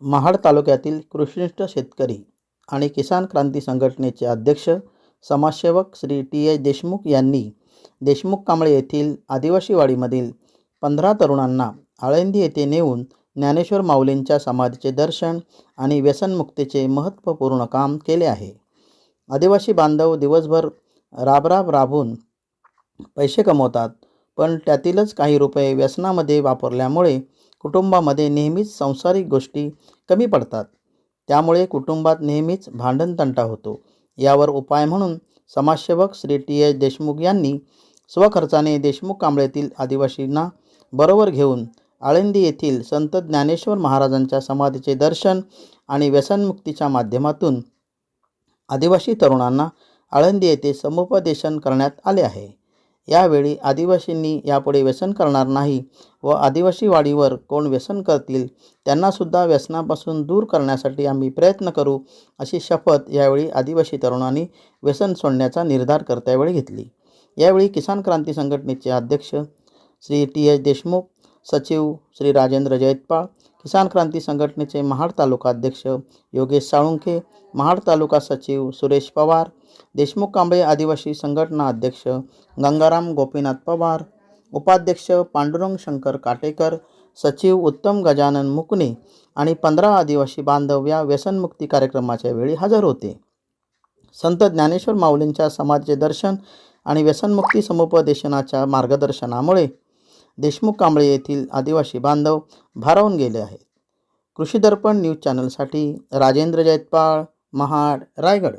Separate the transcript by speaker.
Speaker 1: महाड तालुक्यातील कृषीनिष्ठ शेतकरी आणि किसान क्रांती संघटनेचे अध्यक्ष समाजसेवक श्री टी.एच. देशमुख यांनी देशमुख कांबळे येथील आदिवासी वाडीमधील 15 तरुणांना आळंदी येथे नेऊन ज्ञानेश्वर माऊलींच्या समाधीचे दर्शन आणि व्यसनमुक्तीचे महत्त्वपूर्ण काम केले आहे. आदिवासी बांधव दिवसभर राबून पैसे कमवतात, पण त्यातीलच काही रुपये व्यसनामध्ये वापरल्यामुळे कुटुंबामध्ये नेहमीच सांसारिक गोष्टी कमी पडतात. त्यामुळे कुटुंबात नेहमीच भांडणतंटा होतो. यावर उपाय म्हणून समाजसेवक श्री टी.एच. देशमुख यांनी स्वखर्चाने देशमुख कांबळेतील आदिवासींना बरोबर घेऊन आळंदी येथील संत ज्ञानेश्वर महाराजांच्या समाधीचे दर्शन आणि व्यसनमुक्तीच्या माध्यमातून आदिवासी तरुणांना आळंदी येथे समुपदेशन करण्यात आले आहे. यावेळी आदिवासींनी यापुढे व्यसन करणार नाही व आदिवासी वाडीवर कोण व्यसन करतील त्यांनासुद्धा व्यसनापासून दूर करण्यासाठी आम्ही प्रयत्न करू, अशी शपथ यावेळी आदिवासी तरुणांनी व्यसन सोडण्याचा निर्धार करत्यावेळी घेतली. यावेळी किसान क्रांती संघटनेचे अध्यक्ष श्री टी.एच. देशमुख, सचिव श्री राजेंद्र जैतपाळ, किसान क्रांती संघटनेचे महाड तालुका अध्यक्ष योगेश साळुंखे, महाड तालुका सचिव सुरेश पवार, देशमुख कांबळे आदिवासी संघटना अध्यक्ष गंगाराम गोपीनाथ पवार, उपाध्यक्ष पांडुरंग शंकर काटेकर, सचिव उत्तम गजानन मुकणे आणि 15 आदिवासी बांधव या व्यसनमुक्ती कार्यक्रमाच्या वेळी हजर होते. संत ज्ञानेश्वर माऊलींच्या समाधीचे दर्शन आणि व्यसनमुक्ती समुपदेशनाच्या मार्गदर्शनामुळे देशमुख कांबळे येथील आदिवासी बांधव भारावून गेले आहेत. कृषी दर्पण न्यूज चॅनलसाठी राजेंद्र जैतपाळ, महाड, रायगड.